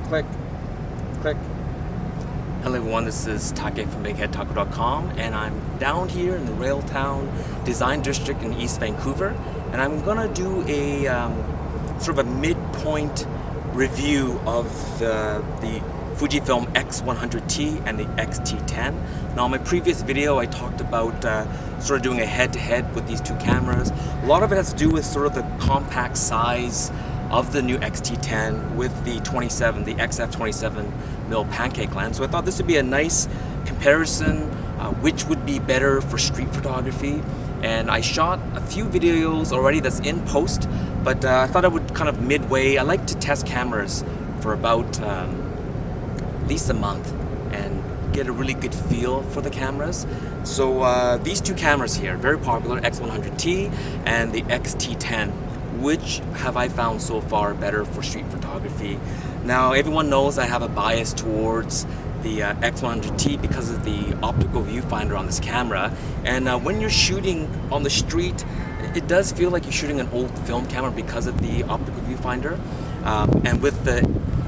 click, click. Hello everyone, this is Take from bigheadtaco.com, and I'm down here in the Railtown Design District in East Vancouver, and I'm gonna do a sort of a midpoint review of the Fujifilm X100T and the X-T10. Now in my previous video I talked about sort of doing a head-to-head with these two cameras. A lot of it has to do with sort of the compact size of the new X-T10 with the XF27mm pancake lens. So I thought this would be a nice comparison, which would be better for street photography. And I shot a few videos already that's in post, but I thought I would kind of midway. I like to test cameras for about at least a month and get a really good feel for the cameras. So these two cameras here, very popular, X100T and the X-T10. Which have I found so far better for street photography? Now everyone knows I have a bias towards the X100T because of the optical viewfinder on this camera, and when you're shooting on the street it does feel like you're shooting an old film camera because of the optical viewfinder, and with the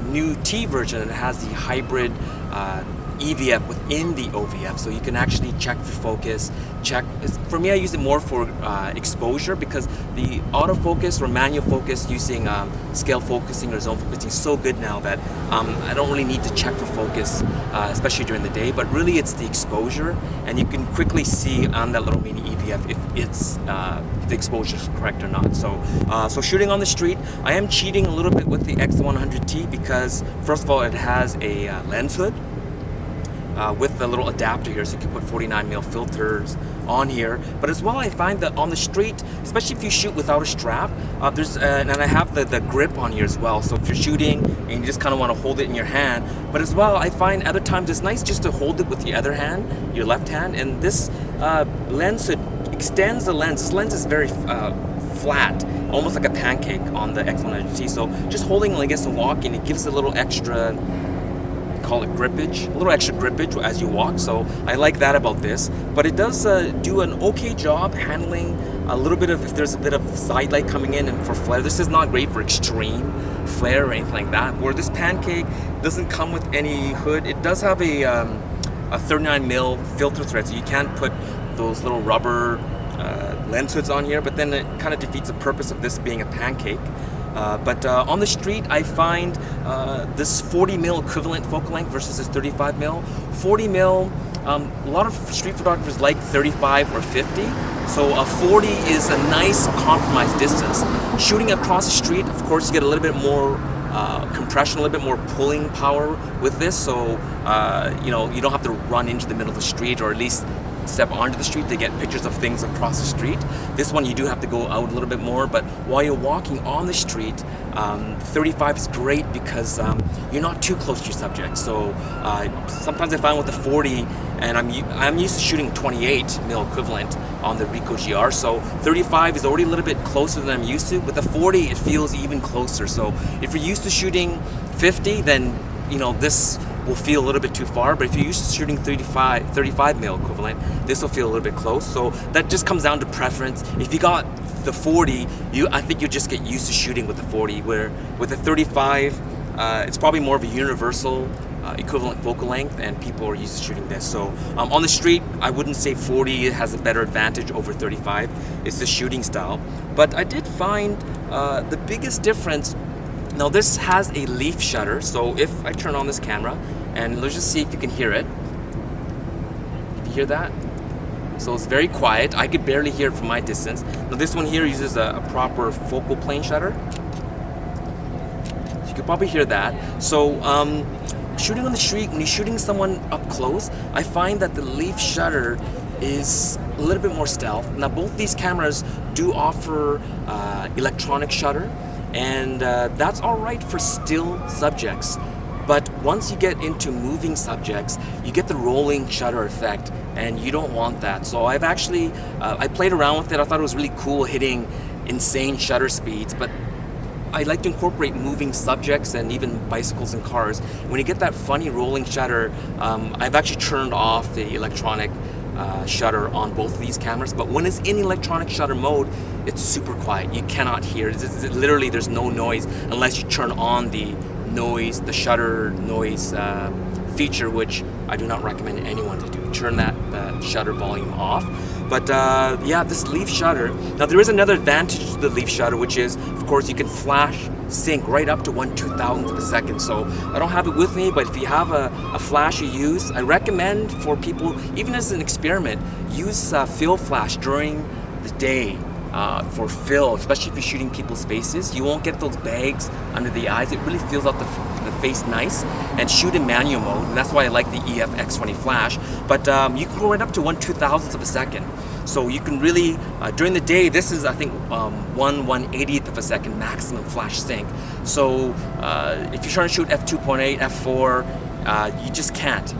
new T version it has the hybrid EVF within the OVF, so you can actually check for focus. For me, I use it more for exposure, because the autofocus or manual focus using scale focusing or zone focusing is so good now that I don't really need to check for focus, especially during the day. But really, it's the exposure, and you can quickly see on that little mini EVF if it's the exposure is correct or not. So, so shooting on the street, I am cheating a little bit with the X100T because first of all, it has a lens hood. With the little adapter here, so you can put 49mm filters on here. But as well, I find that on the street, especially if you shoot without a strap, and I have the grip on here as well. So if you're shooting and you just kind of want to hold it in your hand, but as well, I find other times it's nice just to hold it with the other hand, your left hand. And this lens hood extends the lens. This lens is very flat, almost like a pancake on the X100T. So just holding like this and walking, it gives a little extra, call it grippage, a little extra grippage as you walk. So I like that about this, but it does do an okay job handling a little bit of, if there's a bit of side light coming in and for flare. This is not great for extreme flare or anything like that, where this pancake doesn't come with any hood. It does have a 39mm filter thread, so you can't put those little rubber lens hoods on here, but then it kind of defeats the purpose of this being a pancake. But on the street, I find this 40mm equivalent focal length versus this 35mm. 40mm, a lot of street photographers like 35 or 50, so a 40 is a nice compromise distance. Shooting across the street, of course, you get a little bit more compression, a little bit more pulling power with this, so you know, you don't have to run into the middle of the street, or at least step onto the street to get pictures of things across the street. This one you do have to go out a little bit more, but while you're walking on the street, 35 is great because you're not too close to your subject. So sometimes I find with the 40, and I'm used to shooting 28mm equivalent on the Ricoh GR, so 35 is already a little bit closer than I'm used to. With the 40, it feels even closer. So if you're used to shooting 50, then you know this will feel a little bit too far, but if you're used to shooting 35mm equivalent, this will feel a little bit close. So that just comes down to preference. If you got the 40, I think you'll just get used to shooting with the 40, where with the 35, it's probably more of a universal equivalent focal length, and people are used to shooting this. So on the street, I wouldn't say 40 has a better advantage over 35. It's the shooting style. But I did find the biggest difference. Now this has a leaf shutter, so if I turn on this camera, and let's just see if you can hear it. Can you hear that? So it's very quiet. I could barely hear it from my distance. Now this one here uses a proper focal plane shutter. So you could probably hear that. So shooting on the street, when you're shooting someone up close, I find that the leaf shutter is a little bit more stealth. Now both these cameras do offer electronic shutter, and that's all right for still subjects. But once you get into moving subjects, you get the rolling shutter effect, and you don't want that. So I've actually, I played around with it. I thought it was really cool hitting insane shutter speeds, but I like to incorporate moving subjects and even bicycles and cars. When you get that funny rolling shutter, I've actually turned off the electronic shutter on both of these cameras, but when it's in electronic shutter mode, it's super quiet. You cannot hear. Literally, there's no noise unless you turn on the noise, the shutter noise feature, which I do not recommend anyone to do. Turn that shutter volume off. But yeah, this leaf shutter. Now there is another advantage to the leaf shutter, which is, of course, you can flash sync right up to 1/2000th of a second. So I don't have it with me, but if you have a flash you use, I recommend for people, even as an experiment, use fill flash during the day. For fill, especially if you're shooting people's faces, you won't get those bags under the eyes. It really fills out the face nice, and shoot in manual mode, and that's why I like the EF-X20 flash. But you can go right up to 1/2000th of a second. So you can really, during the day, this is I think 1/180th of a second maximum flash sync. So if you're trying to shoot f2.8, f4, you just can't.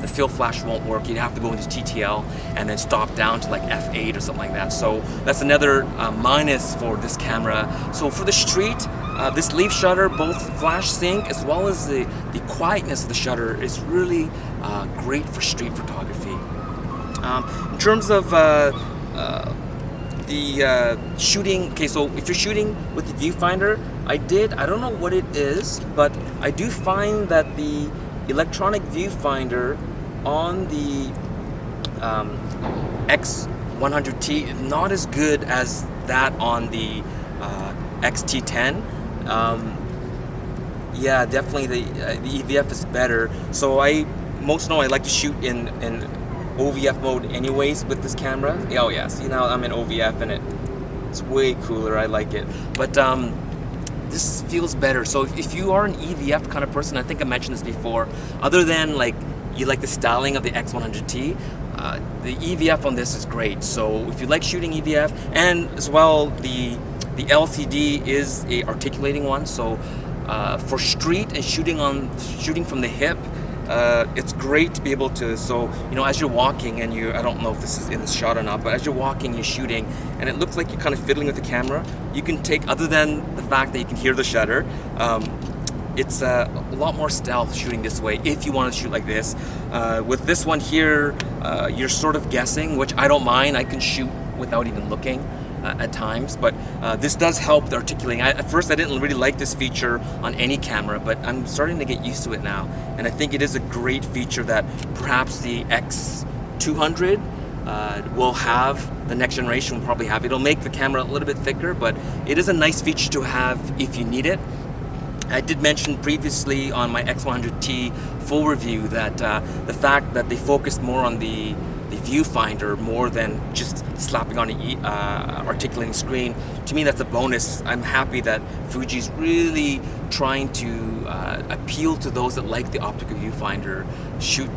The fill flash won't work. You'd have to go into TTL and then stop down to like f8 or something like that. So that's another minus for this camera. So for the street, this leaf shutter, both flash sync as well as the quietness of the shutter, is really great for street photography. In terms of the shooting, okay, so if you're shooting with the viewfinder, I don't know what it is, but I do find that the electronic viewfinder on the X100T is not as good as that on the X-T10. Yeah, definitely the EVF is better. So I like to shoot in OVF mode anyways with this camera. Oh yeah, see now I'm in OVF and it's way cooler. I like it. But this feels better. So if you are an EVF kind of person, I think I mentioned this before, other than like you like the styling of the X100T, the EVF on this is great. So if you like shooting EVF, and as well the LCD is a articulating one, so for street and shooting from the hip, it's great to be able to, so you know, as you're walking and I don't know if this is in the shot or not, but as you're walking, you're shooting, and it looks like you're kind of fiddling with the camera. You can take, other than the fact that you can hear the shutter, it's a lot more stealth shooting this way if you want to shoot like this. With this one here, you're sort of guessing, which I don't mind. I can shoot without even looking at times, but this does help the articulating. At first I didn't really like this feature on any camera, but I'm starting to get used to it now, and I think it is a great feature that perhaps the X200 will have, the next generation will probably have. It'll make the camera a little bit thicker, but it is a nice feature to have if you need it. I did mention previously on my X100T full review that the fact that they focused more on the viewfinder more than just slapping on an articulating screen, to me that's a bonus. I'm happy that Fuji's really trying to appeal to those that like the optical viewfinder,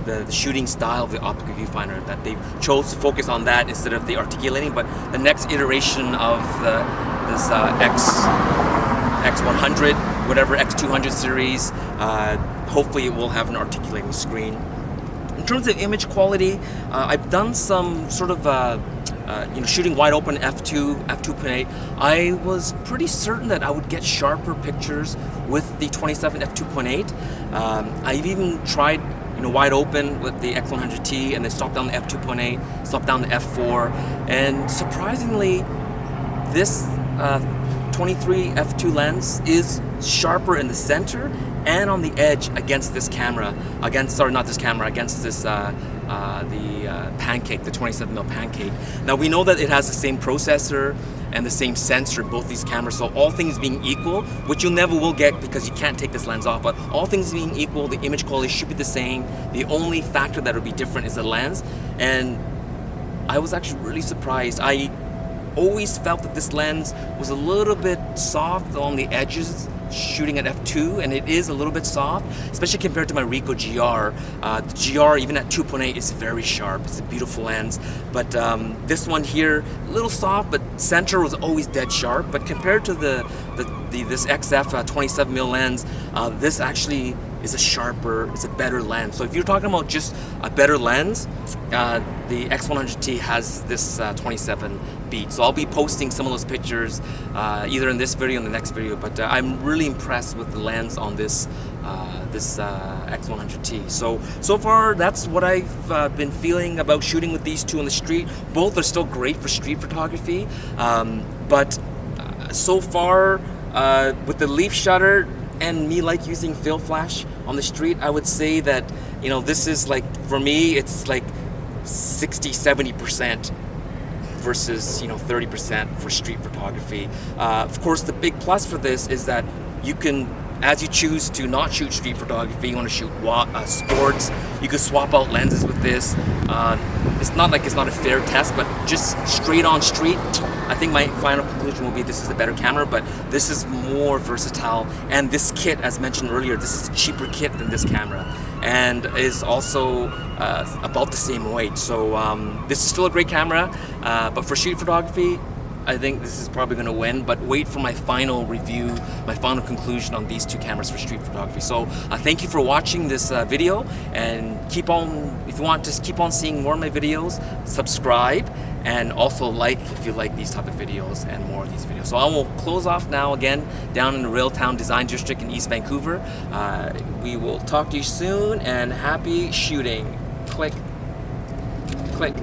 the shooting style of the optical viewfinder, that they chose to focus on that instead of the articulating. But the next iteration of this X100, whatever, X200 series, hopefully it will have an articulating screen. In terms of image quality, I've done some sort of shooting wide open f2.8. I was pretty certain that I would get sharper pictures with the 27 f2.8. I've even tried wide open with the X100T and then stopped down the f2.8, stopped down the f4, and surprisingly, this 23 f2 lens is sharper in the center and on the edge against this camera, against the Pancake, the 27mm Pancake. Now we know that it has the same processor and the same sensor, both these cameras, so all things being equal, which you never will get because you can't take this lens off, but all things being equal, the image quality should be the same. The only factor that will be different is the lens, and I was actually really surprised. I always felt that this lens was a little bit soft on the edges shooting at f2, and it is a little bit soft, especially compared to my Ricoh GR. The GR, even at 2.8, is very sharp. It's a beautiful lens, but this one here, a little soft, but center was always dead sharp. But compared to this XF 27mm lens, this actually is it's a better lens. So if you're talking about just a better lens, the X100T has this 27 beat. So I'll be posting some of those pictures either in this video or in the next video, but I'm really impressed with the lens on this X100T. So far, that's what I've been feeling about shooting with these two on the street. Both are still great for street photography, but so far with the leaf shutter, and me like using field flash on the street, I would say that, you know, this is like, for me, it's like 60-70% versus, you know, 30% for street photography. Of course, the big plus for this is that you can, as you choose to not shoot street photography, you want to shoot sports, you can swap out lenses with this. It's not like it's not a fair test, but just straight on street, I think my final conclusion will be this is a better camera, but this is more versatile. And this kit, as mentioned earlier, this is a cheaper kit than this camera, and is also about the same weight. So this is still a great camera, but for street photography, I think this is probably going to win, but wait for my final review, my final conclusion on these two cameras for street photography. So thank you for watching this video, and keep on, if you want to keep on seeing more of my videos, subscribe, and also like if you like these type of videos and more of these videos. So I will close off now again down in the Railtown Design District in East Vancouver. We will talk to you soon, and happy shooting. Click, click.